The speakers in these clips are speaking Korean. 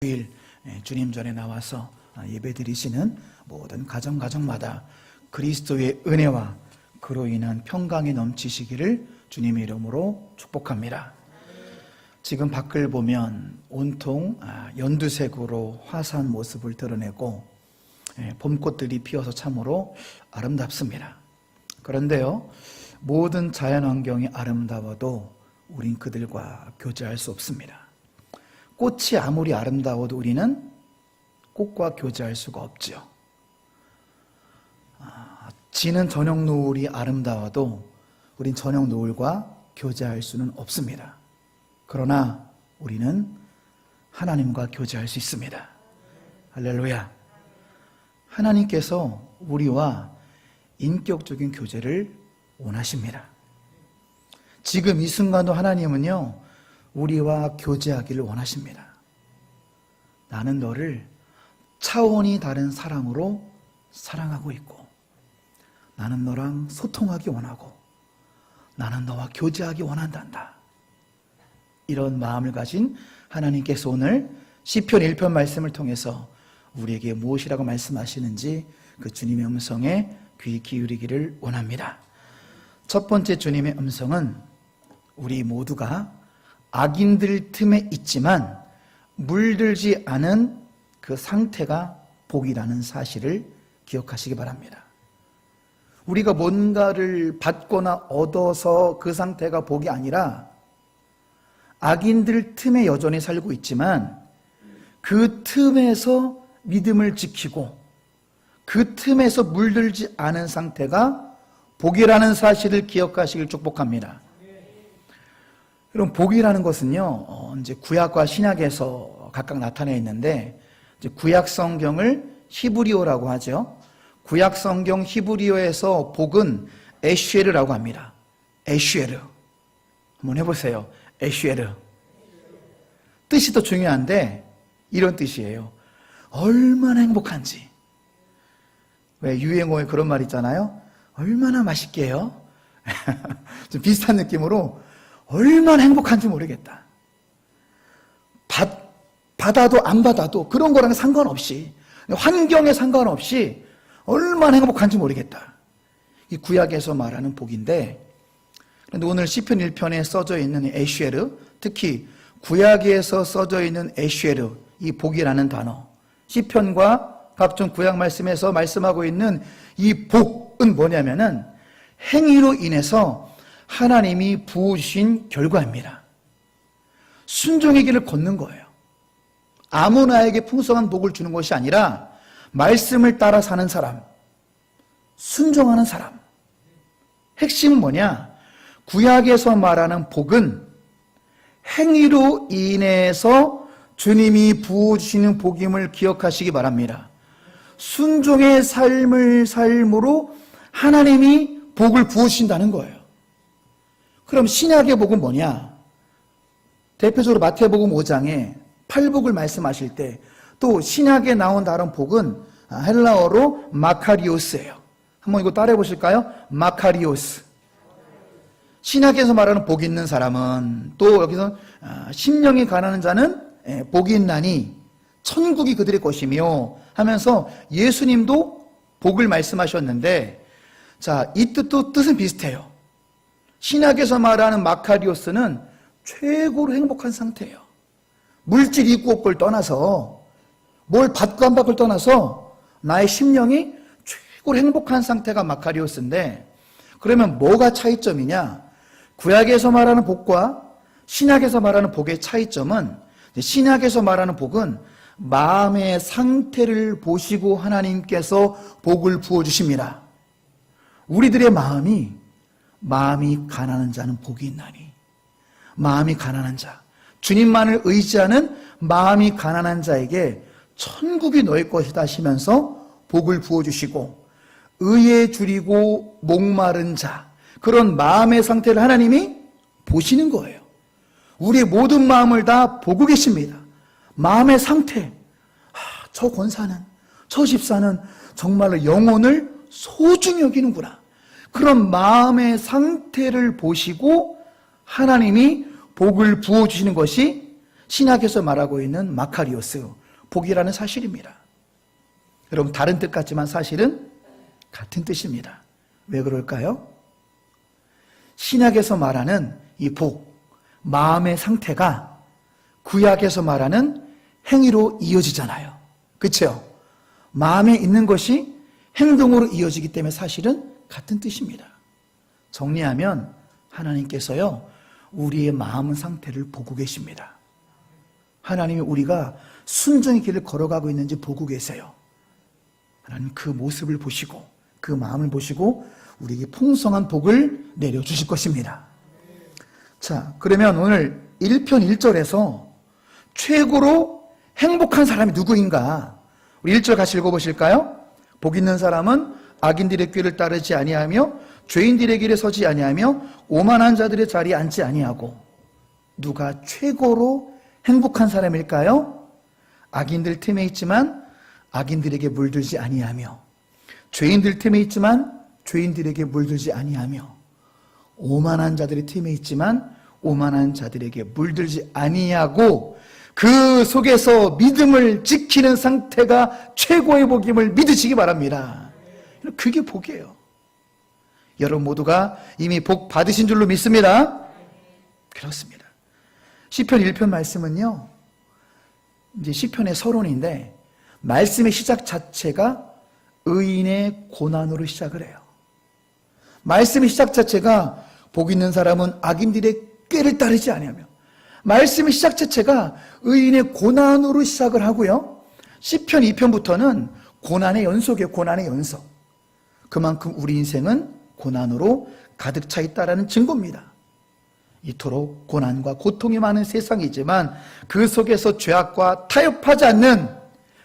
주일 주님 전에 나와서 예배드리시는 모든 가정마다 그리스도의 은혜와 그로 인한 평강이 넘치시기를 주님의 이름으로 축복합니다. 지금 밖을 보면 온통 연두색으로 화사한 모습을 드러내고 봄꽃들이 피어서 참으로 아름답습니다. 그런데요, 모든 자연환경이 아름다워도 우린 그들과 교제할 수 없습니다. 꽃이 아무리 아름다워도 우리는 꽃과 교제할 수가 없죠. 지는 저녁 노을이 아름다워도 우린 저녁 노을과 교제할 수는 없습니다. 그러나 우리는 하나님과 교제할 수 있습니다. 할렐루야. 하나님께서 우리와 인격적인 교제를 원하십니다. 지금 이 순간도 하나님은요, 우리와 교제하기를 원하십니다. 나는 너를 차원이 다른 사랑으로 사랑하고 있고, 나는 너랑 소통하기 원하고, 나는 너와 교제하기 원한단다. 이런 마음을 가진 하나님께서 오늘 시편 1편 말씀을 통해서 우리에게 무엇이라고 말씀하시는지 그 주님의 음성에 귀 기울이기를 원합니다. 첫 번째 주님의 음성은 우리 모두가 악인들 틈에 있지만 물들지 않은 그 상태가 복이라는 사실을 기억하시기 바랍니다. 우리가 뭔가를 받거나 얻어서 그 상태가 복이 아니라 악인들 틈에 여전히 살고 있지만 그 틈에서 믿음을 지키고 그 틈에서 물들지 않은 상태가 복이라는 사실을 기억하시길 축복합니다. 여러분, 복이라는 것은요, 이제 구약과 신약에서 각각 나타나 있는데, 이제 구약 성경을 히브리어라고 하죠. 구약 성경 히브리어에서 복은 에슈에르라고 합니다. 에슈에르. 한번 해보세요. 에슈에르. 뜻이 더 중요한데, 이런 뜻이에요. 얼마나 행복한지. 왜 유행어에 그런 말 있잖아요. 얼마나 맛있게요. 좀 비슷한 느낌으로 얼마나 행복한지 모르겠다. 받아도 안 받아도 그런 거랑 상관없이, 환경에 상관없이 얼마나 행복한지 모르겠다. 이 구약에서 말하는 복인데, 그런데 오늘 시편 1편에 써져 있는 에슈에르, 특히 구약에서 써져 있는 에슈에르, 이 복이라는 단어, 시편과 각종 구약 말씀에서 말씀하고 있는 이 복은 뭐냐면은 행위로 인해서 하나님이 부어주신 결과입니다. 순종의 길을 걷는 거예요. 아무나에게 풍성한 복을 주는 것이 아니라 말씀을 따라 사는 사람, 순종하는 사람. 핵심은 뭐냐? 구약에서 말하는 복은 행위로 인해서 주님이 부어주시는 복임을 기억하시기 바랍니다. 순종의 삶으로 하나님이 복을 부어주신다는 거예요. 그럼 신약의 복은 뭐냐? 대표적으로 마태복음 5장에 팔복을 말씀하실 때, 또 신약에 나온 다른 복은 헬라어로 마카리오스예요. 한번 이거 따라해 보실까요? 마카리오스. 신약에서 말하는 복이 있는 사람은, 또 여기서 심령이 가난한 자는 복이 있나니 천국이 그들의 것이며 하면서 예수님도 복을 말씀하셨는데, 자, 이 뜻은 비슷해요. 신약에서 말하는 마카리오스는 최고로 행복한 상태예요. 물질 있고 없고를 떠나서, 뭘 받고 안 받고를 떠나서 나의 심령이 최고로 행복한 상태가 마카리오스인데, 그러면 뭐가 차이점이냐? 구약에서 말하는 복과 신약에서 말하는 복의 차이점은, 신약에서 말하는 복은 마음의 상태를 보시고 하나님께서 복을 부어주십니다. 우리들의 마음이 가난한 자는 복이 있나니, 마음이 가난한 자, 주님만을 의지하는 마음이 가난한 자에게 천국이 너의 것이다 하시면서 복을 부어주시고, 의에 줄이고 목마른 자, 그런 마음의 상태를 하나님이 보시는 거예요. 우리의 모든 마음을 다 보고 계십니다. 마음의 상태, 저 권사는, 저 집사는 정말로 영혼을 소중히 여기는구나. 그런 마음의 상태를 보시고 하나님이 복을 부어주시는 것이 신약에서 말하고 있는 마카리오스, 복이라는 사실입니다. 여러분, 다른 뜻 같지만 사실은 같은 뜻입니다. 왜 그럴까요? 신약에서 말하는 이 복, 마음의 상태가 구약에서 말하는 행위로 이어지잖아요. 그렇죠? 마음에 있는 것이 행동으로 이어지기 때문에 사실은 같은 뜻입니다. 정리하면 하나님께서요, 우리의 마음 상태를 보고 계십니다. 하나님이 우리가 순종의 길을 걸어가고 있는지 보고 계세요. 하나님 그 모습을 보시고 그 마음을 보시고 우리에게 풍성한 복을 내려주실 것입니다. 자, 그러면 오늘 1편 1절에서 최고로 행복한 사람이 누구인가? 우리 1절 같이 읽어보실까요? 복 있는 사람은 악인들의 꾀를 따르지 아니하며 죄인들의 길에 서지 아니하며 오만한 자들의 자리에 앉지 아니하고. 누가 최고로 행복한 사람일까요? 악인들 틈에 있지만 악인들에게 물들지 아니하며, 죄인들 틈에 있지만 죄인들에게 물들지 아니하며, 오만한 자들의 틈에 있지만 오만한 자들에게 물들지 아니하고, 그 속에서 믿음을 지키는 상태가 최고의 복임을 믿으시기 바랍니다. 그게 복이에요. 여러분 모두가 이미 복 받으신 줄로 믿습니다. 그렇습니다. 시편 1편 말씀은요, 이제 시편의 서론인데, 말씀의 시작 자체가 의인의 고난으로 시작을 해요. 말씀의 시작 자체가 복 있는 사람은 악인들의 꾀를 따르지 아니하며, 말씀의 시작 자체가 의인의 고난으로 시작을 하고요, 시편 2편부터는 고난의 연속이에요. 고난의 연속. 그만큼 우리 인생은 고난으로 가득 차 있다라는 증거입니다. 이토록 고난과 고통이 많은 세상이지만 그 속에서 죄악과 타협하지 않는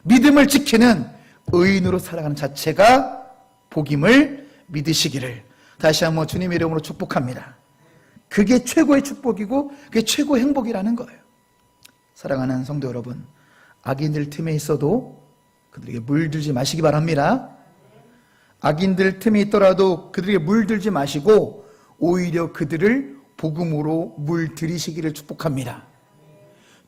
믿음을 지키는 의인으로 살아가는 자체가 복임을 믿으시기를 다시 한번 주님의 이름으로 축복합니다. 그게 최고의 축복이고 그게 최고의 행복이라는 거예요. 사랑하는 성도 여러분, 악인들 틈에 있어도 그들에게 물들지 마시기 바랍니다. 악인들 틈에 있더라도 그들에게 물들지 마시고 오히려 그들을 복음으로 물들이시기를 축복합니다.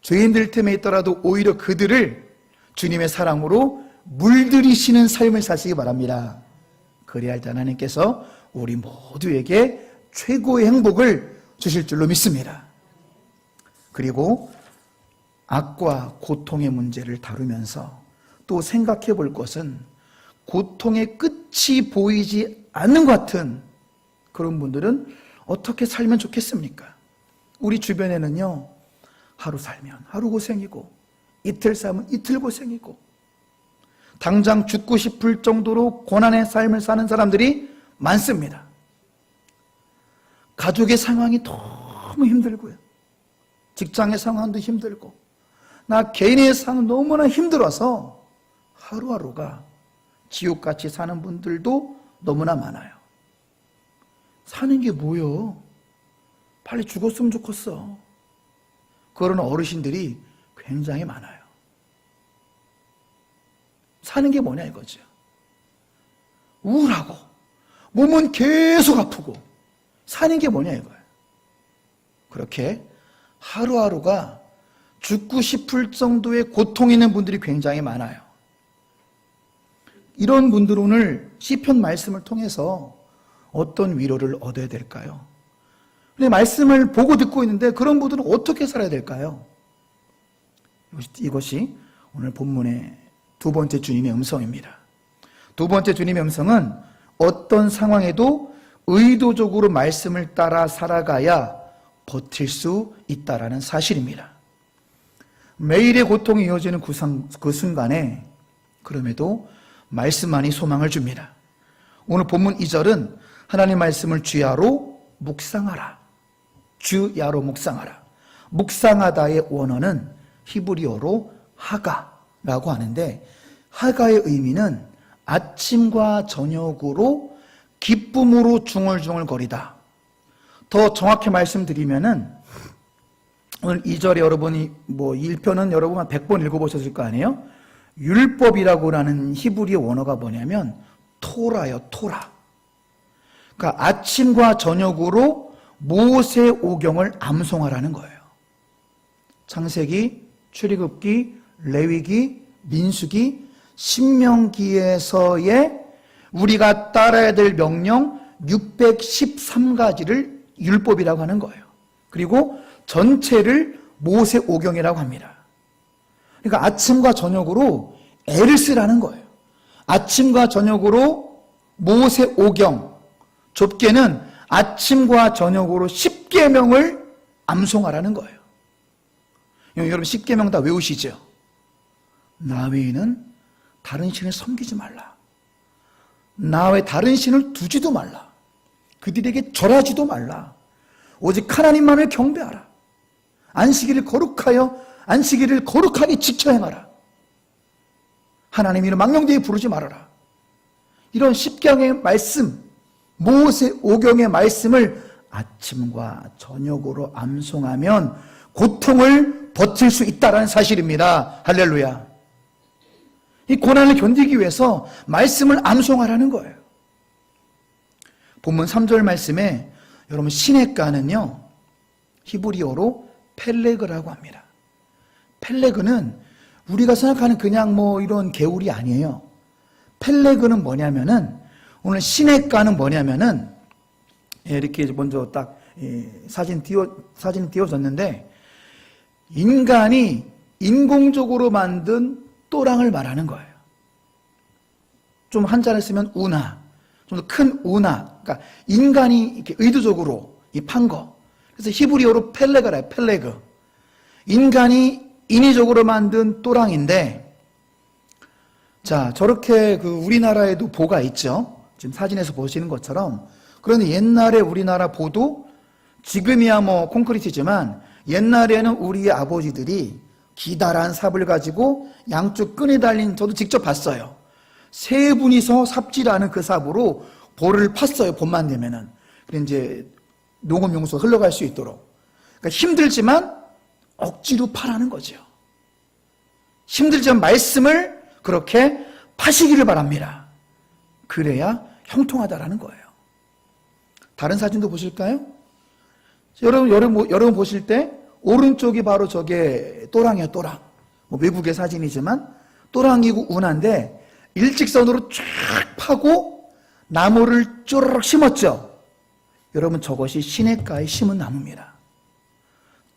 죄인들 틈에 있더라도 오히려 그들을 주님의 사랑으로 물들이시는 삶을 사시기 바랍니다. 그래야 할 때 하나님께서 우리 모두에게 최고의 행복을 주실 줄로 믿습니다. 그리고 악과 고통의 문제를 다루면서 또 생각해 볼 것은, 고통의 끝이 보이지 않는 것 같은 그런 분들은 어떻게 살면 좋겠습니까? 우리 주변에는요, 하루 살면 하루 고생이고 이틀 살면 이틀 고생이고 당장 죽고 싶을 정도로 고난의 삶을 사는 사람들이 많습니다. 가족의 상황이 너무 힘들고요, 직장의 상황도 힘들고, 나 개인의 상황 너무나 힘들어서 하루하루가 지옥같이 사는 분들도 너무나 많아요. 사는 게 뭐요? 빨리 죽었으면 좋겠어. 그런 어르신들이 굉장히 많아요. 사는 게 뭐냐 이거죠. 우울하고 몸은 계속 아프고 사는 게 뭐냐 이거예요. 그렇게 하루하루가 죽고 싶을 정도의 고통 있는 분들이 굉장히 많아요. 이런 분들 오늘 시편 말씀을 통해서 어떤 위로를 얻어야 될까요? 근데 말씀을 보고 듣고 있는데 그런 분들은 어떻게 살아야 될까요? 이것이 오늘 본문의 두 번째 주님의 음성입니다. 두 번째 주님의 음성은 어떤 상황에도 의도적으로 말씀을 따라 살아가야 버틸 수 있다라는 사실입니다. 매일의 고통이 이어지는 그 순간에 그럼에도 말씀만이 소망을 줍니다. 오늘 본문 2절은 하나님 말씀을 주야로 묵상하라. 주야로 묵상하라. 묵상하다의 원어는 히브리어로 하가라고 하는데, 하가의 의미는 아침과 저녁으로 기쁨으로 중얼중얼 거리다. 더 정확히 말씀드리면은 오늘 2절에 여러분이 1편은 여러분 한 100번 읽어보셨을 거 아니에요? 율법이라고 하는 히브리어 원어가 뭐냐면 토라요, 토라. 그러니까 아침과 저녁으로 모세 오경을 암송하라는 거예요. 창세기, 출애굽기, 레위기, 민수기, 신명기에서의 우리가 따라야 될 명령 613가지를 율법이라고 하는 거예요. 그리고 전체를 모세오경이라고 합니다. 그러니까 아침과 저녁으로 애를 쓰라는 거예요. 아침과 저녁으로 모세오경, 좁게는 아침과 저녁으로 10계명을 암송하라는 거예요. 여러분 10계명 다 외우시죠? 나 외에는 다른 신을 섬기지 말라. 나 외에 다른 신을 두지도 말라. 그들에게 절하지도 말라. 오직 하나님만을 경배하라. 안식일을 거룩하게 지켜 행하라. 하나님 이름 망령되이 부르지 말아라. 이런 10계명의 말씀, 모세오경의 말씀을 아침과 저녁으로 암송하면 고통을 버틸 수 있다는 사실입니다. 할렐루야. 이 고난을 견디기 위해서 말씀을 암송하라는 거예요. 본문 3절 말씀에 여러분 시냇가는요 히브리어로 펠레그라고 합니다. 펠레그는 우리가 생각하는 그냥 이런 개울이 아니에요. 펠레그는 뭐냐면은 오늘 시냇가는 뭐냐면은 이렇게 먼저 딱 사진 띄워졌는데 인간이 인공적으로 만든 또랑을 말하는 거예요. 좀 한자를 쓰면 운하, 좀 더 큰 운하. 그러니까 인간이 이렇게 의도적으로 판 거. 그래서 히브리어로 펠레그래요. 펠레그. 인간이 인위적으로 만든 또랑인데, 자 저렇게 우리나라에도 보가 있죠. 지금 사진에서 보시는 것처럼. 그런데 옛날에 우리나라 보도 지금이야 콘크리트지만 옛날에는 우리의 아버지들이 기다란 삽을 가지고 양쪽 끈에 달린, 저도 직접 봤어요. 세 분이서 삽질하는 그 삽으로 볼을 팠어요. 봄만 되면은. 그래 이제 농업용수가 흘러갈 수 있도록. 그러니까 힘들지만 억지로 파라는 거죠. 힘들지만 말씀을 그렇게 파시기를 바랍니다. 그래야 형통하다라는 거예요. 다른 사진도 보실까요? 여러분 보실 때 오른쪽이 바로 저게 또랑이에요. 또랑. 외국의 사진이지만 또랑이고 운한데 일직선으로 쫙 파고 나무를 쪼르륵 심었죠. 여러분 저것이 시냇가에 심은 나무입니다.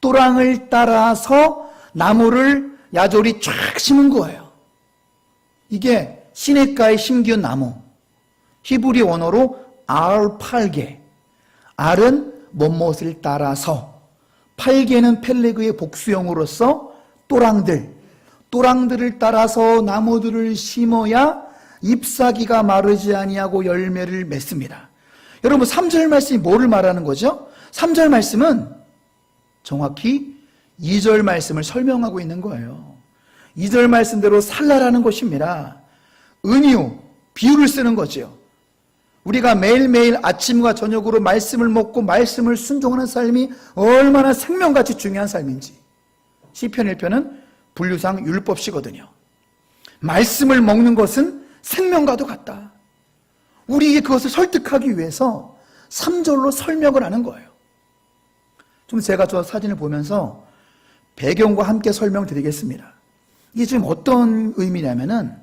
또랑을 따라서 나무를 야졸이 쫙 심은 거예요. 이게 시냇가에 심기운 나무. 히브리 원어로 알팔게. 알은 못못을 따라서, 팔개는 펠레그의 복수형으로서 또랑들을 따라서 나무들을 심어야 잎사귀가 마르지 아니하고 열매를 맺습니다. 여러분 3절 말씀이 뭐를 말하는 거죠? 3절 말씀은 정확히 2절 말씀을 설명하고 있는 거예요. 2절 말씀대로 살라라는 것입니다. 은유, 비유를 쓰는 거죠. 우리가 매일매일 아침과 저녁으로 말씀을 먹고 말씀을 순종하는 삶이 얼마나 생명같이 중요한 삶인지. 시편 1편은 분류상 율법시거든요. 말씀을 먹는 것은 생명과도 같다. 우리에게 그것을 설득하기 위해서 3절로 설명을 하는 거예요. 좀 제가 저 사진을 보면서 배경과 함께 설명드리겠습니다. 이게 지금 어떤 의미냐면은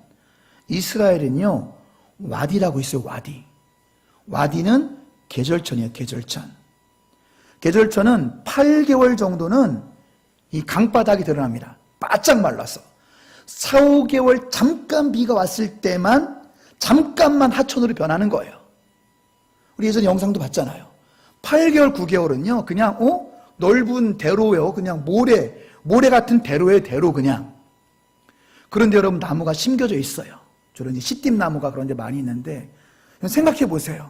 이스라엘은요 와디라고 있어요. 와디는 계절천이에요. 계절천은 8개월 정도는 이 강바닥이 드러납니다. 바짝 말라서 4, 5개월 잠깐 비가 왔을 때만 잠깐만 하천으로 변하는 거예요. 우리 예전에 영상도 봤잖아요. 8개월, 9개월은요 그냥 넓은 대로요. 그냥 모래 같은 대로예요. 대로 그냥. 그런데 여러분 나무가 심겨져 있어요. 저런 시띠나무가 그런 데 많이 있는데 생각해 보세요.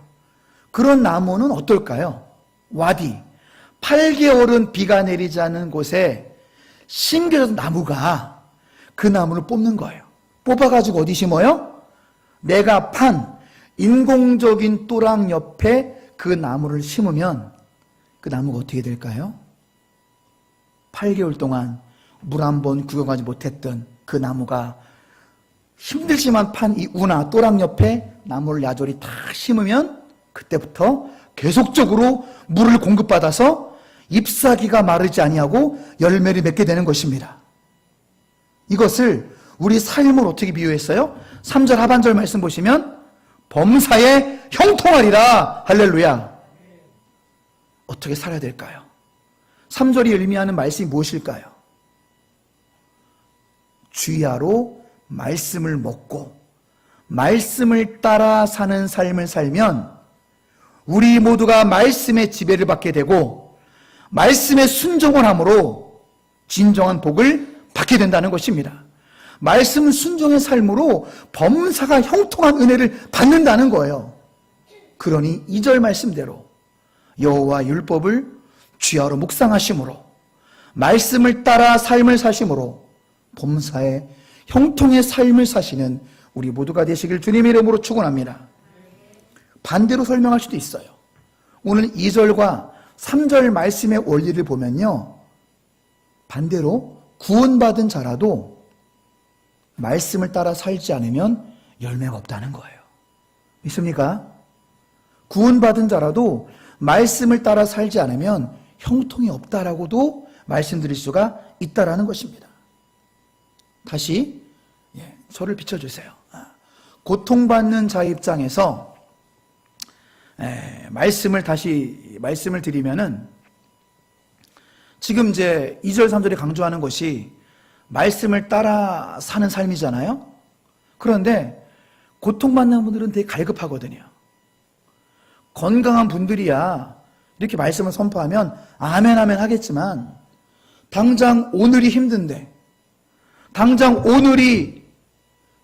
그런 나무는 어떨까요? 와디. 8개월은 비가 내리지 않는 곳에 심겨진 나무가 그 나무를 뽑는 거예요. 뽑아가지고 어디 심어요? 내가 판 인공적인 또랑 옆에 그 나무를 심으면 그 나무가 어떻게 될까요? 8개월 동안 물 한 번 구경하지 못했던 그 나무가 힘들지만 판 이 우나 또랑 옆에 나무를 야졸이 다 심으면 그때부터 계속적으로 물을 공급받아서 잎사귀가 마르지 아니하고 열매를 맺게 되는 것입니다. 이것을 우리 삶을 어떻게 비유했어요? 3절 하반절 말씀 보시면 범사에 형통하리라. 할렐루야. 어떻게 살아야 될까요? 3절이 의미하는 말씀이 무엇일까요? 주야로 말씀을 먹고 말씀을 따라 사는 삶을 살면 우리 모두가 말씀의 지배를 받게 되고 말씀에 순종을 함으로 진정한 복을 받게 된다는 것입니다. 말씀 순종의 삶으로 범사가 형통한 은혜를 받는다는 거예요. 그러니 2절 말씀대로 여호와 율법을 주야로 묵상하심으로 말씀을 따라 삶을 사심으로 범사의 형통의 삶을 사시는 우리 모두가 되시길 주님의 이름으로 축원합니다. 반대로 설명할 수도 있어요. 오늘 2절과 3절 말씀의 원리를 보면요, 반대로 구원받은 자라도 말씀을 따라 살지 않으면 열매가 없다는 거예요. 믿습니까? 구원받은 자라도 말씀을 따라 살지 않으면 형통이 없다라고도 말씀드릴 수가 있다라는 것입니다. 다시 저를 비춰주세요. 고통받는 자 입장에서 말씀을 드리면은 지금 이제 2절 3절이 강조하는 것이 말씀을 따라 사는 삶이잖아요. 그런데 고통받는 분들은 되게 갈급하거든요. 건강한 분들이야 이렇게 말씀을 선포하면 아멘 아멘 하겠지만 당장 오늘이 힘든데, 당장 오늘이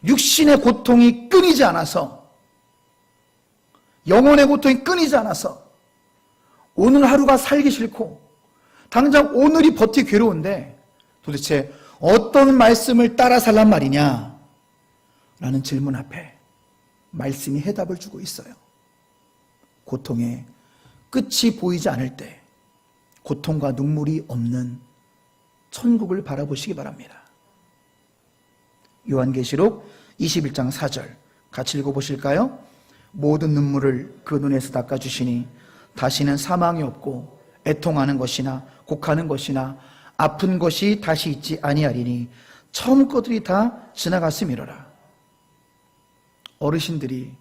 육신의 고통이 끊이지 않아서, 영혼의 고통이 끊이지 않아서 오늘 하루가 살기 싫고 당장 오늘이 버티기 괴로운데 도대체 어떤 말씀을 따라 살란 말이냐 라는 질문 앞에 말씀이 해답을 주고 있어요. 고통의 끝이 보이지 않을 때 고통과 눈물이 없는 천국을 바라보시기 바랍니다. 요한계시록 21장 4절 같이 읽어보실까요? 모든 눈물을 그 눈에서 닦아주시니 다시는 사망이 없고 애통하는 것이나 곡하는 것이나 아픈 것이 다시 있지 아니하리니 처음 것들이 다 지나갔음이로라. 어르신들이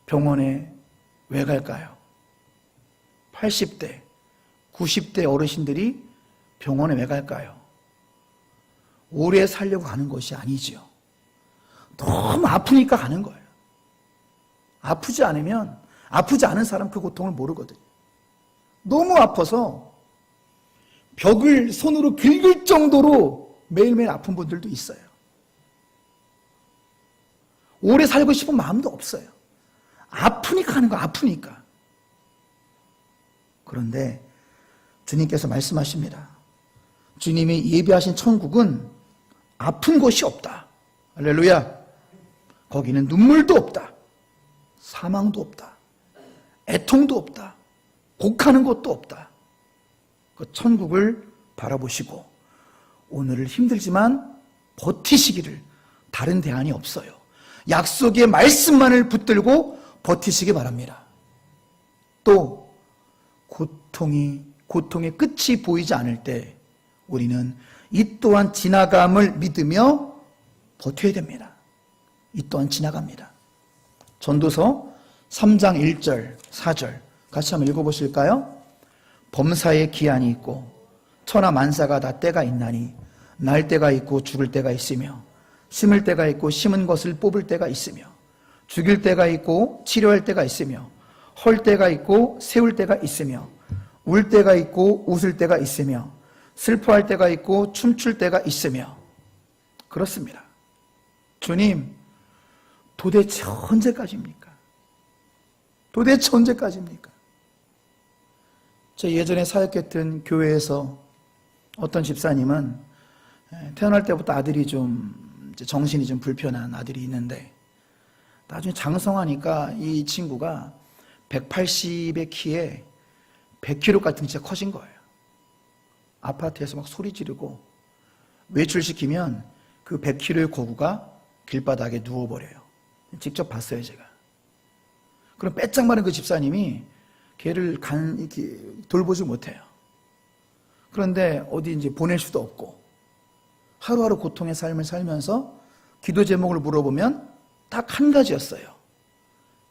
병원에 왜 갈까요? 80대, 90대 어르신들이 병원에 왜 갈까요? 오래 살려고 가는 것이 아니지요. 너무 아프니까 가는 거예요. 아프지 않으면, 아프지 않은 사람 그 고통을 모르거든요. 너무 아파서 벽을 손으로 긁을 정도로 매일매일 아픈 분들도 있어요. 오래 살고 싶은 마음도 없어요. 아프니까 하는 거, 아프니까. 그런데 주님께서 말씀하십니다. 주님이 예비하신 천국은 아픈 것이 없다. 할렐루야. 거기는 눈물도 없다. 사망도 없다. 애통도 없다. 곡하는 것도 없다. 그 천국을 바라보시고 오늘을 힘들지만 버티시기를, 다른 대안이 없어요. 약속의 말씀만을 붙들고 버티시기 바랍니다. 또 고통의 끝이 보이지 않을 때 우리는 이 또한 지나감을 믿으며 버텨야 됩니다. 이 또한 지나갑니다. 전도서 3장 1절 4절 같이 한번 읽어보실까요? 범사에 기한이 있고 천하 만사가 다 때가 있나니 날 때가 있고 죽을 때가 있으며 심을 때가 있고 심은 것을 뽑을 때가 있으며 죽일 때가 있고 치료할 때가 있으며 헐 때가 있고 세울 때가 있으며 울 때가 있고 웃을 때가 있으며 슬퍼할 때가 있고 춤출 때가 있으며. 그렇습니다. 주님, 도대체 언제까지입니까? 도대체 언제까지입니까? 제 예전에 사역했던 교회에서 어떤 집사님은 태어날 때부터 아들이 좀 정신이 좀 불편한 아들이 있는데 나중에 장성하니까 이 친구가 180의 키에 100kg 같은 게 진짜 커진 거예요. 아파트에서 막 소리 지르고 외출시키면 그 100kg의 거구가 길바닥에 누워버려요. 직접 봤어요, 제가. 그럼 빼짝 마른 그 집사님이 걔를 이렇게 돌보지 못해요. 그런데 어디 이제 보낼 수도 없고 하루하루 고통의 삶을 살면서 기도 제목을 물어보면 딱 한 가지였어요.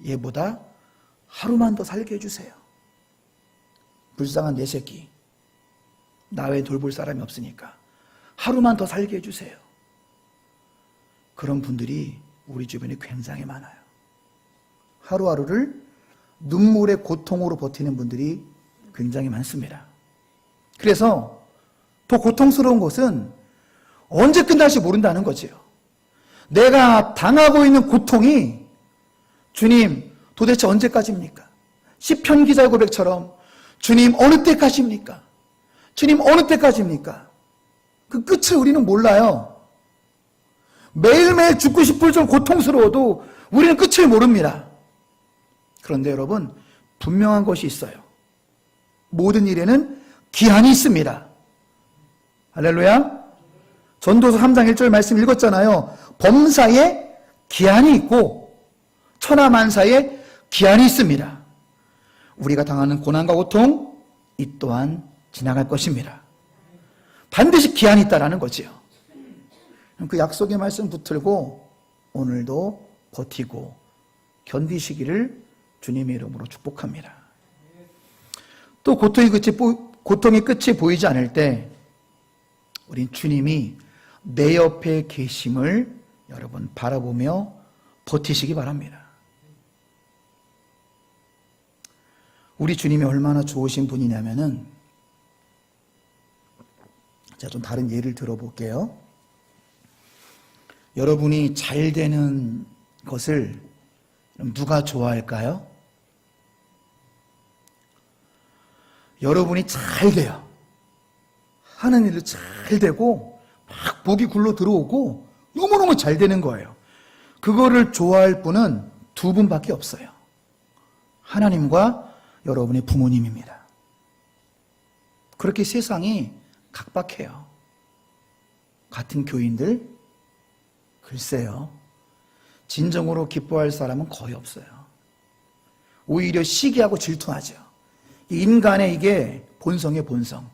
얘보다 하루만 더 살게 해주세요. 불쌍한 내 새끼. 나 외에 돌볼 사람이 없으니까 하루만 더 살게 해주세요. 그런 분들이 우리 주변에 굉장히 많아요. 하루하루를 눈물의 고통으로 버티는 분들이 굉장히 많습니다. 그래서 더 고통스러운 것은 언제 끝날지 모른다는 거지요. 내가 당하고 있는 고통이 주님 도대체 언제까지입니까? 시편 기자 고백처럼 주님 어느 때까지입니까? 주님 어느 때까지입니까? 그 끝을 우리는 몰라요. 매일매일 죽고 싶을 정도 고통스러워도 우리는 끝을 모릅니다. 그런데 여러분 분명한 것이 있어요. 모든 일에는 기한이 있습니다. 할렐루야. 전도서 3장 1절 말씀 읽었잖아요. 범사에 기한이 있고 천하만사에 기한이 있습니다. 우리가 당하는 고난과 고통 이 또한 지나갈 것입니다. 반드시 기한이 있다라는 거지요. 그 약속의 말씀 붙들고 오늘도 버티고 견디시기를 주님의 이름으로 축복합니다. 또 고통의 끝이 보이지 않을 때 우린 주님이 내 옆에 계심을 여러분 바라보며 버티시기 바랍니다. 우리 주님이 얼마나 좋으신 분이냐면은 제가 좀 다른 예를 들어볼게요. 여러분이 잘 되는 것을 누가 좋아할까요? 여러분이 잘 돼요. 하는 일도 잘 되고 막 복이 굴러 들어오고 너무너무 잘 되는 거예요. 그거를 좋아할 분은 두 분밖에 없어요. 하나님과 여러분의 부모님입니다. 그렇게 세상이 각박해요. 같은 교인들 글쎄요. 진정으로 기뻐할 사람은 거의 없어요. 오히려 시기하고 질투하죠. 인간의 이게 본성의 본성.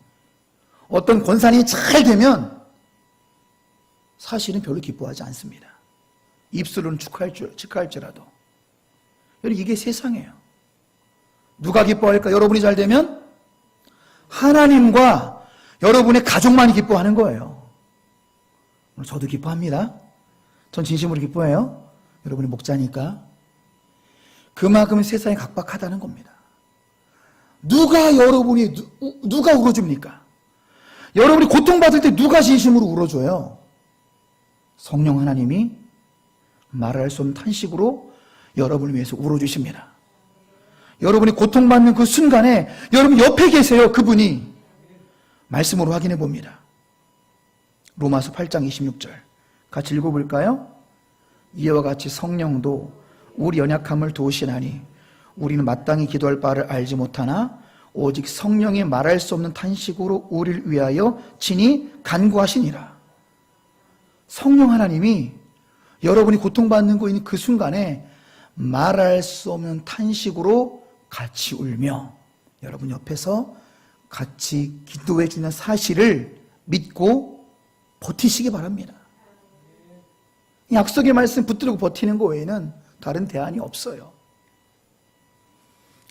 어떤 권사님이 잘 되면 사실은 별로 기뻐하지 않습니다. 입술로는 축하할지라도. 여러분 이게 세상이에요. 누가 기뻐할까? 여러분이 잘 되면 하나님과 여러분의 가족만이 기뻐하는 거예요. 저도 기뻐합니다. 전 진심으로 기뻐해요. 여러분이 목자니까. 그만큼 세상이 각박하다는 겁니다. 누가 울어줍니까? 여러분이 고통받을 때 누가 진심으로 울어줘요? 성령 하나님이 말할 수 없는 탄식으로 여러분을 위해서 울어주십니다. 여러분이 고통받는 그 순간에 여러분 옆에 계세요. 그분이. 말씀으로 확인해 봅니다. 로마서 8장 26절 같이 읽어볼까요? 이와 같이 성령도 우리 연약함을 도우시나니 우리는 마땅히 기도할 바를 알지 못하나 오직 성령이 말할 수 없는 탄식으로 우리를 위하여 친히 간구하시니라. 성령 하나님이 여러분이 고통받는 거 있는 그 순간에 말할 수 없는 탄식으로 같이 울며 여러분 옆에서 같이 기도해 주는 사실을 믿고 버티시기 바랍니다. 약속의 말씀 붙들고 버티는 것 외에는 다른 대안이 없어요.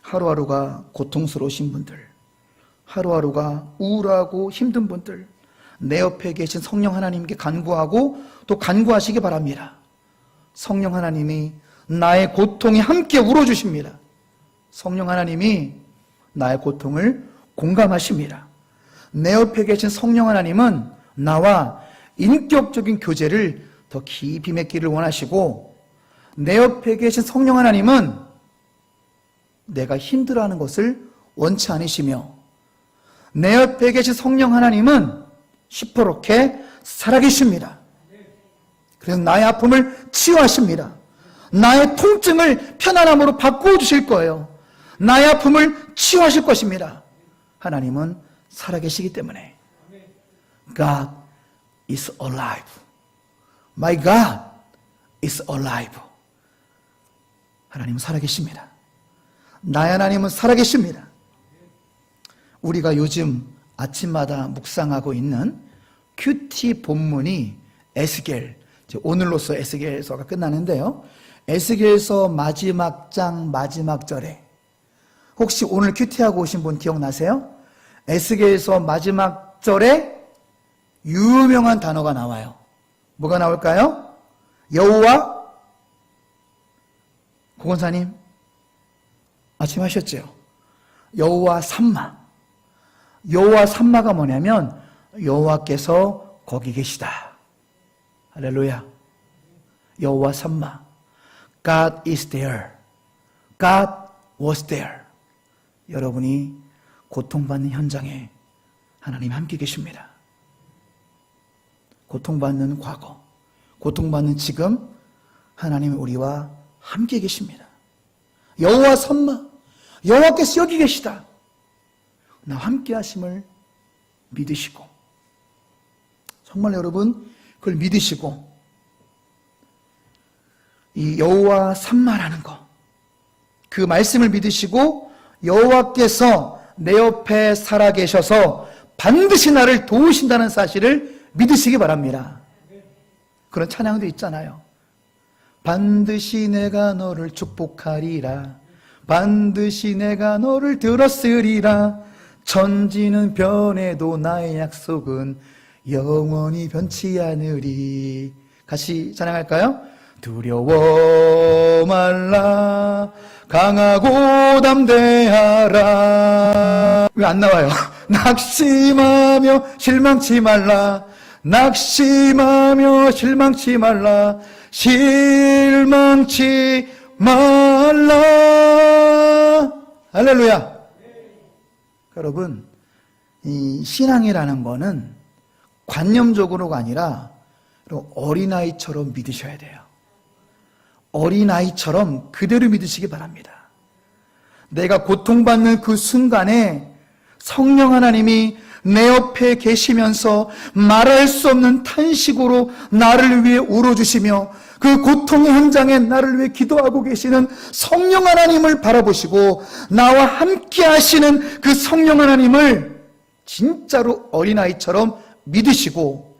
하루하루가 고통스러우신 분들, 하루하루가 우울하고 힘든 분들, 내 옆에 계신 성령 하나님께 간구하고 또 간구하시기 바랍니다. 성령 하나님이 나의 고통에 함께 울어주십니다. 성령 하나님이 나의 고통을 공감하십니다. 내 옆에 계신 성령 하나님은 나와 인격적인 교제를 더 깊이 맺기를 원하시고, 내 옆에 계신 성령 하나님은 내가 힘들어하는 것을 원치 않으시며, 내 옆에 계신 성령 하나님은 시퍼렇게 살아계십니다. 그래서 나의 아픔을 치유하십니다. 나의 통증을 편안함으로 바꾸어 주실 거예요. 나의 아픔을 치유하실 것입니다. 하나님은 살아계시기 때문에. God is alive. My God is alive. 하나님은 살아계십니다. 나의 하나님은 살아계십니다. 우리가 요즘 아침마다 묵상하고 있는 큐티 본문이 에스겔, 오늘로써 에스겔서가 끝나는데요. 에스겔서 마지막 장 마지막 절에, 혹시 오늘 큐티하고 오신 분 기억나세요? 에스겔서 마지막 절에 유명한 단어가 나와요. 뭐가 나올까요? 여호와, 고건사님 아침 하셨죠? 여호와 삼마. 여호와 삼마가 뭐냐면 여호와께서 거기 계시다. 할렐루야. 여호와 삼마. God is there. God was there. 여러분이 고통받는 현장에 하나님 함께 계십니다. 고통받는 과거, 고통받는 지금 하나님이 우리와 함께 계십니다. 여호와 삼마. 여호와께서 여기 계시다. 나 함께 하심을 믿으시고, 정말 여러분 그걸 믿으시고, 이 여호와 삼마라는 거, 그 말씀을 믿으시고 여호와께서 내 옆에 살아계셔서 반드시 나를 도우신다는 사실을 믿으시기 바랍니다. 그런 찬양도 있잖아요. 반드시 내가 너를 축복하리라. 반드시 내가 너를 들었으리라. 천지는 변해도 나의 약속은 영원히 변치 않으리. 같이 찬양할까요? 두려워 말라. 강하고 담대하라. 왜 안 나와요? 낙심하며 실망치 말라. 낙심하며 실망치 말라. 실망치 말라. 할렐루야. 여러분, 이 신앙이라는 거는 관념적으로가 아니라 어린아이처럼 믿으셔야 돼요. 어린아이처럼 그대로 믿으시기 바랍니다. 내가 고통받는 그 순간에 성령 하나님이 내 옆에 계시면서 말할 수 없는 탄식으로 나를 위해 울어주시며 그 고통의 현장에 나를 위해 기도하고 계시는 성령 하나님을 바라보시고 나와 함께 하시는 그 성령 하나님을 진짜로 어린아이처럼 믿으시고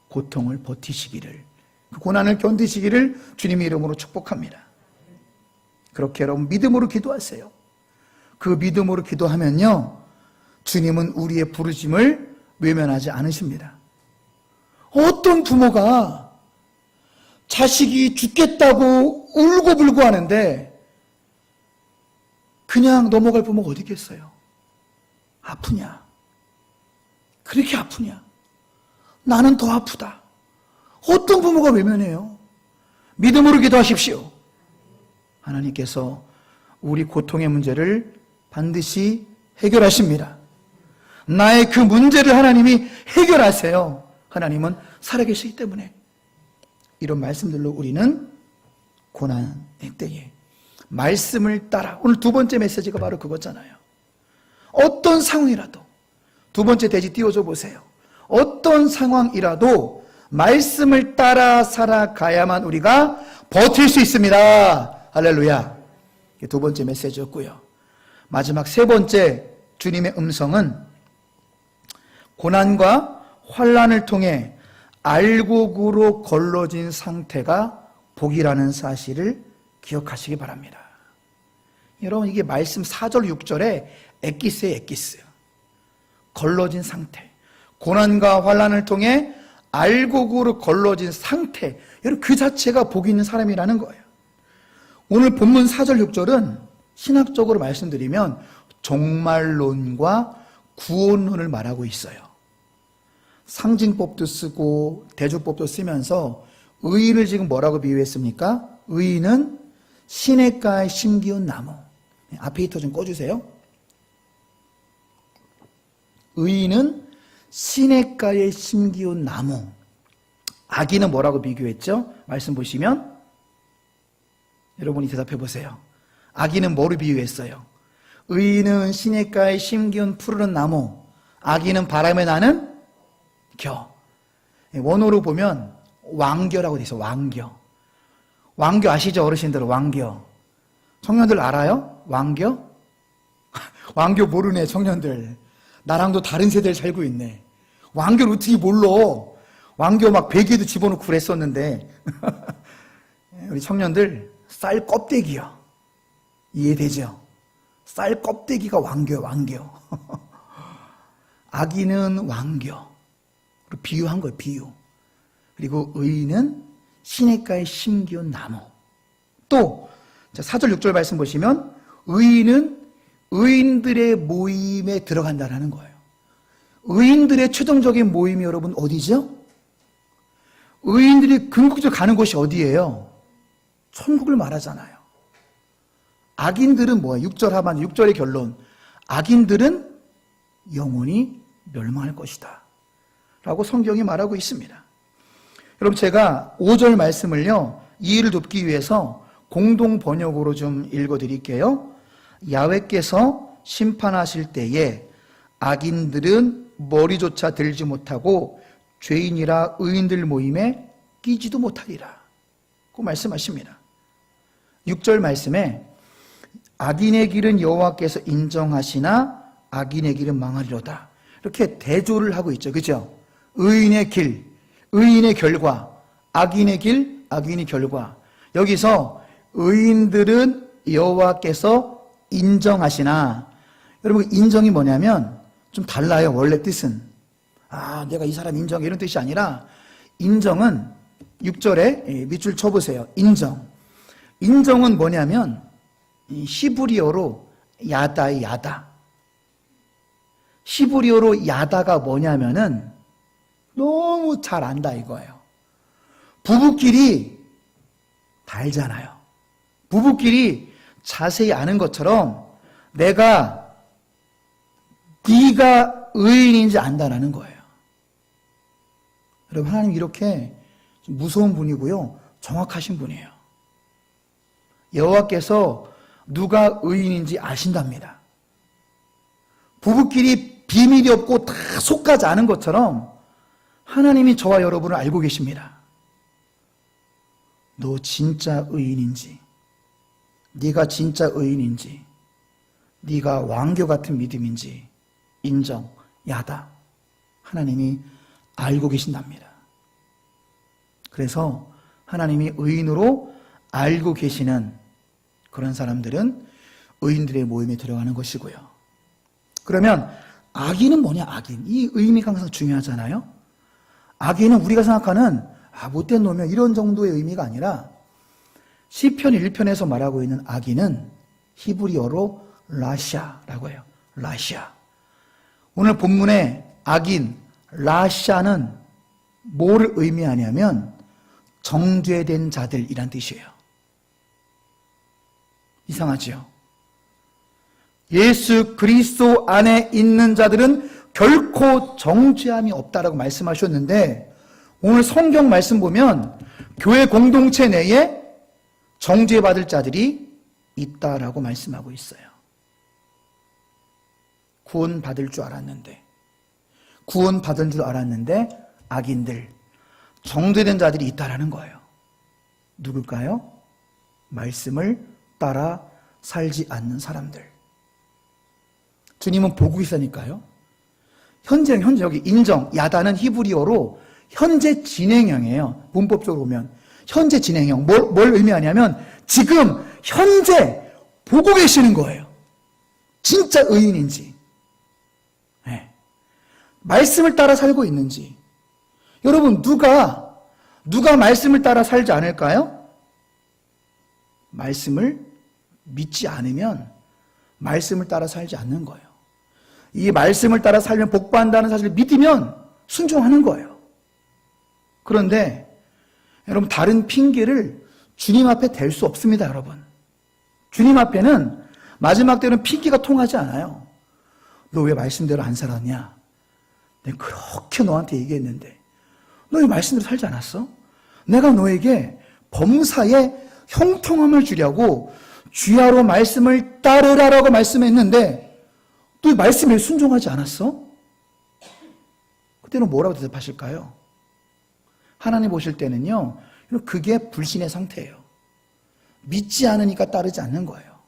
고통을 버티시기를, 그 고난을 견디시기를 주님의 이름으로 축복합니다. 그렇게 여러분 믿음으로 기도하세요. 그 믿음으로 기도하면요, 주님은 우리의 부르심을 외면하지 않으십니다. 어떤 부모가 자식이 죽겠다고 울고불고 하는데 그냥 넘어갈 부모가 어디 있겠어요? 아프냐? 그렇게 아프냐? 나는 더 아프다. 어떤 부모가 외면해요? 믿음으로 기도하십시오. 하나님께서 우리 고통의 문제를 반드시 해결하십니다. 나의 그 문제를 하나님이 해결하세요. 하나님은 살아계시기 때문에. 이런 말씀들로 우리는 고난의 때에 말씀을 따라, 오늘 두 번째 메시지가 바로 그거잖아요. 어떤 상황이라도, 두 번째 대지 띄워줘 보세요. 어떤 상황이라도 말씀을 따라 살아가야만 우리가 버틸 수 있습니다. 할렐루야. 두 번째 메시지였고요. 마지막 세 번째 주님의 음성은 고난과 환난을 통해 알곡으로 걸러진 상태가 복이라는 사실을 기억하시기 바랍니다. 여러분, 이게 말씀 4절 6절에 엑기스예요. 엑기스. 걸러진 상태, 고난과 환난을 통해 알곡으로 걸러진 상태, 여러분 그 자체가 복이 있는 사람이라는 거예요. 오늘 본문 4절 6절은 신학적으로 말씀드리면 종말론과 구원론을 말하고 있어요. 상징법도 쓰고 대조법도 쓰면서 의인을 지금 뭐라고 비유했습니까? 의인은 시냇가에 심기운 나무. 앞에 히터 좀 꺼주세요. 의인은 시냇가에 심기운 나무. 악인은 뭐라고 비교했죠? 말씀 보시면 여러분이 대답해 보세요. 악인은 뭐를 비유했어요? 의인은 시냇가에 심기운 푸르른 나무, 악인은 바람에 나는 겨. 원어로 보면 왕겨라고 돼 있어. 왕겨. 왕겨 아시죠? 어르신들 왕겨. 청년들 알아요? 왕겨? 왕겨 모르네 청년들. 나랑도 다른 세대를 살고 있네. 왕교를 어떻게 몰라? 왕교 막 베개도 집어넣고 그랬었는데 우리 청년들 쌀 껍데기요. 이해되죠? 쌀 껍데기가 왕교요, 왕교. 악인은 왕교. 그리고 비유한 거예요, 비유. 그리고 의인은 시냇가에 심기운 나무. 또 4절 6절 말씀 보시면 의인은 의인들의 모임에 들어간다라는 거예요. 의인들의 최종적인 모임이 여러분 어디죠? 의인들이 궁극적으로 가는 곳이 어디예요? 천국을 말하잖아요. 악인들은 뭐예요? 6절 하반 6절의 결론. 악인들은 영원히 멸망할 것이다 라고 성경이 말하고 있습니다. 여러분, 제가 5절 말씀을요, 이해를 돕기 위해서 공동 번역으로 좀 읽어드릴게요. 야훼께서 심판하실 때에 악인들은 머리조차 들지 못하고 죄인이라 의인들 모임에 끼지도 못하리라 고 말씀하십니다. 6절 말씀에 악인의 길은 여호와께서 인정하시나 악인의 길은 망하리로다, 이렇게 대조를 하고 있죠. 그죠? 의인의 길, 의인의 결과, 악인의 길, 악인의 결과. 여기서 의인들은 여호와께서 인정하시나, 여러분 인정이 뭐냐면 좀 달라요. 원래 뜻은 내가 이 사람 인정해 이런 뜻이 아니라, 인정은 6절에 밑줄 쳐보세요. 인정은 뭐냐면 히브리어로 야다의 야다. 히브리어로 야다가 뭐냐면은 너무 잘 안다 이거예요. 부부끼리 다 알잖아요. 부부끼리 자세히 아는 것처럼 네가 의인인지 안다라는 거예요. 여러분, 하나님 이렇게 좀 무서운 분이고요, 정확하신 분이에요. 여호와께서 누가 의인인지 아신답니다. 부부끼리 비밀이 없고 다 속까지 아는 것처럼 하나님이 저와 여러분을 알고 계십니다. 너 진짜 의인인지, 네가 진짜 의인인지, 네가 왕교 같은 믿음인지 인정, 야다, 하나님이 알고 계신답니다. 그래서 하나님이 의인으로 알고 계시는 그런 사람들은 의인들의 모임에 들어가는 것이고요. 그러면 악인은 뭐냐? 악인. 이 의미가 항상 중요하잖아요. 악인은 우리가 생각하는 못된 놈이야 이런 정도의 의미가 아니라, 시편 1편에서 말하고 있는 악인은 히브리어로 라샤라고 해요. 라샤. 오늘 본문의 악인 라샤는 뭐를 의미하냐면 정죄된 자들이란 뜻이에요. 이상하지요? 예수 그리스도 안에 있는 자들은 결코 정죄함이 없다라고 말씀하셨는데, 오늘 성경 말씀 보면 교회 공동체 내에 정죄받을 자들이 있다라고 말씀하고 있어요. 구원받을 줄 알았는데 악인들, 정죄된 자들이 있다라는 거예요. 누굴까요? 말씀을 따라 살지 않는 사람들. 주님은 보고 있으니까요. 현재 여기 인정, 야다는 히브리어로 현재 진행형이에요. 문법적으로 보면 현재 진행형. 뭘 의미하냐면 지금 현재 보고 계시는 거예요. 진짜 의인인지, 말씀을 따라 살고 있는지. 여러분, 누가 말씀을 따라 살지 않을까요? 말씀을 믿지 않으면 말씀을 따라 살지 않는 거예요. 이 말씀을 따라 살면 복받는다는 사실을 믿으면 순종하는 거예요. 그런데 여러분, 다른 핑계를 주님 앞에 댈 수 없습니다. 여러분, 주님 앞에는 마지막 때는 핑계가 통하지 않아요. 너 왜 말씀대로 안 살았냐? 내가 그렇게 너한테 얘기했는데 너 왜 말씀대로 살지 않았어? 내가 너에게 범사에 형통함을 주려고 주야로 말씀을 따르라라고 말씀했는데 너 말씀에 순종하지 않았어? 그때는 뭐라고 대답하실까요? 하나님 보실 때는요, 그게 불신의 상태예요. 믿지 않으니까 따르지 않는 거예요.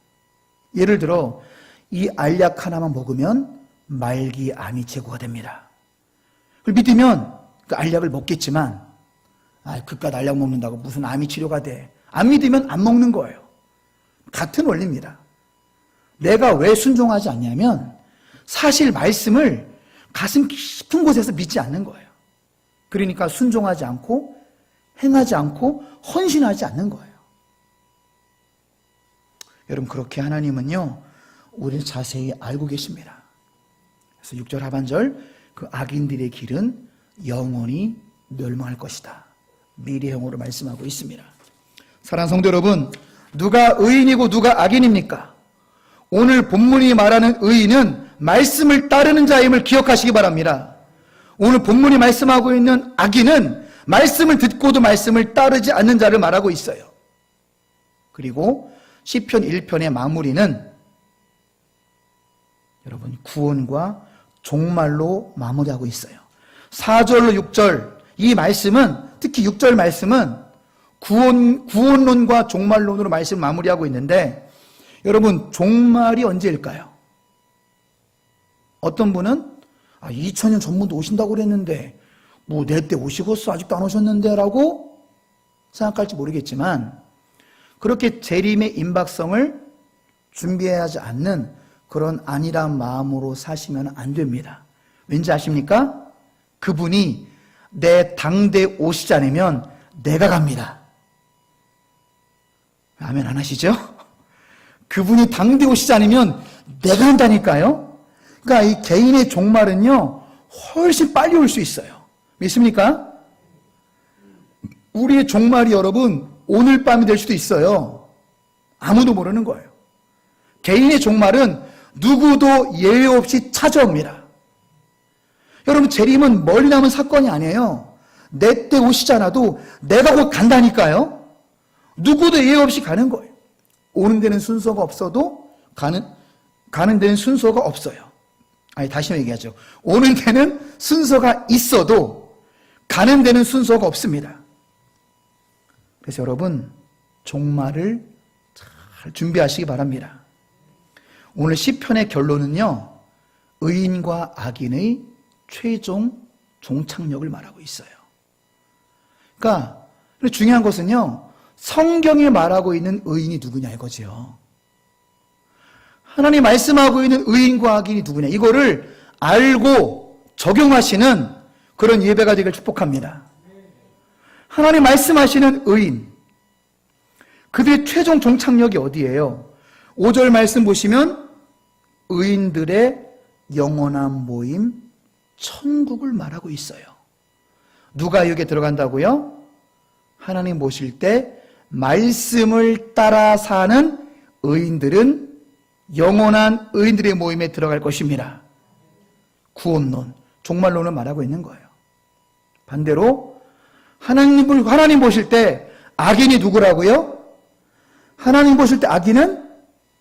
예를 들어 이 알약 하나만 먹으면 말기 암이 제거가 됩니다. 그걸 믿으면 그 알약을 먹겠지만 그깟 알약 먹는다고 무슨 암이 치료가 돼. 안 믿으면 안 먹는 거예요. 같은 원리입니다. 내가 왜 순종하지 않냐면 사실 말씀을 가슴 깊은 곳에서 믿지 않는 거예요. 그러니까 순종하지 않고 행하지 않고 헌신하지 않는 거예요. 여러분, 그렇게 하나님은요 우리를 자세히 알고 계십니다. 그래서 6절 하반절, 그 악인들의 길은 영원히 멸망할 것이다, 미래형으로 말씀하고 있습니다. 사랑하는 성도 여러분, 누가 의인이고 누가 악인입니까? 오늘 본문이 말하는 의인은 말씀을 따르는 자임을 기억하시기 바랍니다. 오늘 본문이 말씀하고 있는 악인은 말씀을 듣고도 말씀을 따르지 않는 자를 말하고 있어요. 그리고 시편 1편의 마무리는 여러분 구원과 종말로 마무리하고 있어요. 4절로 6절 이 말씀은, 특히 6절 말씀은 구원론과 종말론으로 말씀을 마무리하고 있는데, 여러분 종말이 언제일까요? 어떤 분은 2000년 전부터 오신다고 그랬는데 뭐 내 때 오시겠어, 아직도 안 오셨는데 라고 생각할지 모르겠지만, 그렇게 재림의 임박성을 준비하지 않는 그런 안일한 마음으로 사시면 안 됩니다. 왠지 아십니까? 그분이 내 당대 오시지 않으면 내가 갑니다. 아멘 안 하시죠? 그분이 당대 오시지 않으면 내가 한다니까요. 그러니까 이 개인의 종말은요 훨씬 빨리 올 수 있어요. 믿습니까? 우리의 종말이 여러분 오늘 밤이 될 수도 있어요. 아무도 모르는 거예요. 개인의 종말은 누구도 예외 없이 찾아옵니다. 여러분, 재림은 멀리 남은 사건이 아니에요. 내 때 오시지 않아도 내가 곧 간다니까요. 누구도 예외 없이 가는 거예요. 오는 데는 순서가 없어도 가는 데는 순서가 없어요. 다시 얘기하죠. 오는 데는 순서가 있어도 가는 데는 순서가 없습니다. 그래서 여러분, 종말을 잘 준비하시기 바랍니다. 오늘 시편의 결론은요, 의인과 악인의 최종 종착역을 말하고 있어요. 그러니까 중요한 것은요, 성경이 말하고 있는 의인이 누구냐 이거죠. 하나님 말씀하고 있는 의인과 악인이 누구냐, 이거를 알고 적용하시는 그런 예배가 되길 축복합니다. 하나님 말씀하시는 의인, 그들의 최종 종착역이 어디예요? 5절 말씀 보시면 의인들의 영원한 모임 천국을 말하고 있어요. 누가 여기에 들어간다고요? 하나님 모실 때 말씀을 따라 사는 의인들은 영원한 의인들의 모임에 들어갈 것입니다. 구원론, 종말론을 말하고 있는 거예요. 반대로 하나님 보실 때 악인이 누구라고요? 하나님 보실 때 악인은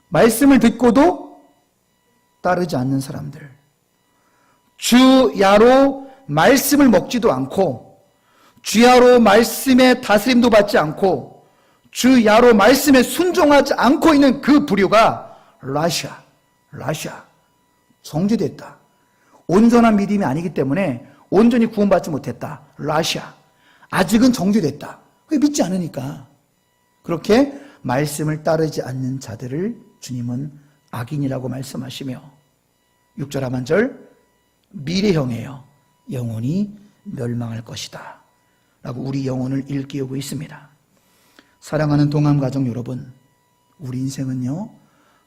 말씀을 듣고도 따르지 않는 사람들, 주야로 말씀을 먹지도 않고 주야로 말씀의 다스림도 받지 않고 주야로 말씀에 순종하지 않고 있는 그 부류가 라시아 정죄됐다. 온전한 믿음이 아니기 때문에 온전히 구원받지 못했다. 라시아 아직은 정죄됐다. 왜 믿지 않으니까. 그렇게 말씀을 따르지 않는 자들을 주님은 악인이라고 말씀하시며 6절 하반절 미래형이에요. 영원히 멸망할 것이다 라고 우리 영혼을 일깨우고 있습니다. 사랑하는 동암가족 여러분, 우리 인생은요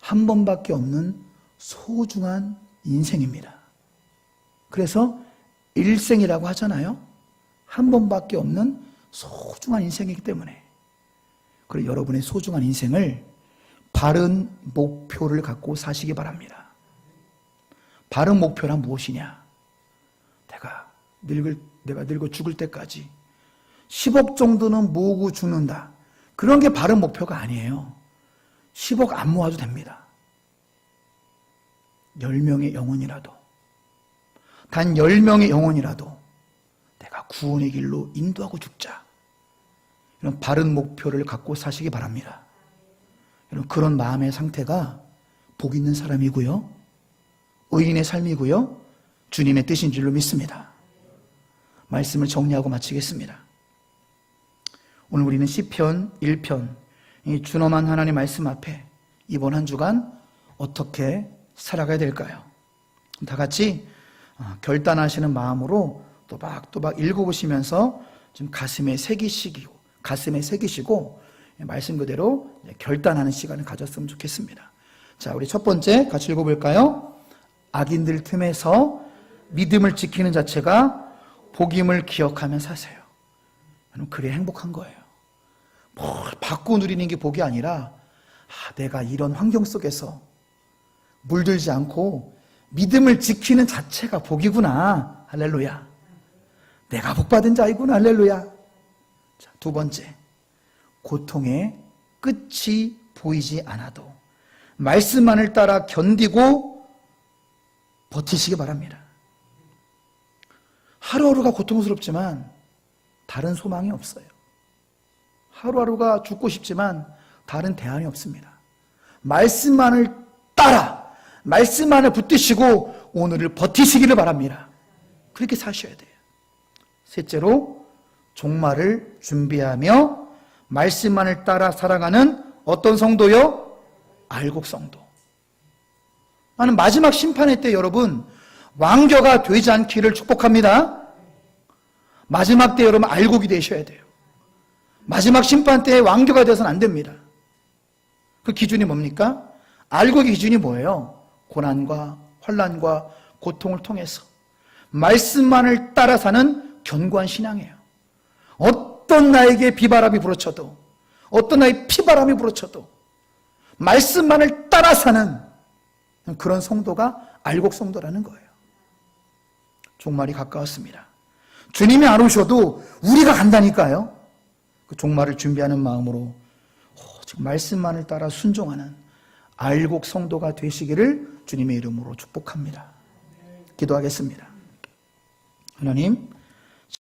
한 번밖에 없는 소중한 인생입니다. 그래서 일생이라고 하잖아요. 한 번밖에 없는 소중한 인생이기 때문에, 그리고 여러분의 소중한 인생을 바른 목표를 갖고 사시기 바랍니다. 바른 목표란 무엇이냐? 내가 늙어 죽을 때까지 10억 정도는 모으고 죽는다. 그런 게 바른 목표가 아니에요. 10억 안 모아도 됩니다. 10명의 영혼이라도, 단 10명의 영혼이라도 내가 구원의 길로 인도하고 죽자. 이런 바른 목표를 갖고 사시기 바랍니다. 여러분, 그런 마음의 상태가 복 있는 사람이고요, 의인의 삶이고요, 주님의 뜻인 줄로 믿습니다. 말씀을 정리하고 마치겠습니다. 오늘 우리는 시편 1편, 이 준엄한 하나님의 말씀 앞에 이번 한 주간 어떻게 살아가야 될까요? 다 같이 결단하시는 마음으로 또박또박 읽어보시면서 좀 가슴에 새기시고 말씀 그대로 결단하는 시간을 가졌으면 좋겠습니다. 자, 우리 첫 번째 같이 읽어볼까요? 악인들 틈에서 믿음을 지키는 자체가 복임을 기억하며 사세요. 그래 행복한 거예요. 뭘 받고 누리는 게 복이 아니라 내가 이런 환경 속에서 물들지 않고 믿음을 지키는 자체가 복이구나. 할렐루야. 내가 복받은 자이구나. 할렐루야. 자, 두 번째, 고통의 끝이 보이지 않아도 말씀만을 따라 견디고 버티시기 바랍니다. 하루하루가 고통스럽지만 다른 소망이 없어요. 하루하루가 죽고 싶지만 다른 대안이 없습니다. 말씀만을 따라, 말씀만을 붙드시고 오늘을 버티시기를 바랍니다. 그렇게 사셔야 돼요. 셋째로, 종말을 준비하며 말씀만을 따라 살아가는 어떤 성도요? 알곡 성도. 나는 마지막 심판의 때 여러분 왕겨가 되지 않기를 축복합니다. 마지막 때 여러분 알곡이 되셔야 돼요. 마지막 심판 때에 왕겨가 되어서는 안 됩니다. 그 기준이 뭡니까? 알곡의 기준이 뭐예요? 고난과 환난과 고통을 통해서 말씀만을 따라 사는 견고한 신앙이에요. 어떤 나에게 비바람이 불어쳐도, 어떤 나의 피바람이 불어쳐도 말씀만을 따라 사는 그런 성도가 알곡 성도라는 거예요. 종말이 가까웠습니다. 주님이 안 오셔도 우리가 간다니까요. 그 종말을 준비하는 마음으로 지금 말씀만을 따라 순종하는 알곡 성도가 되시기를 주님의 이름으로 축복합니다. 기도하겠습니다. 하나님,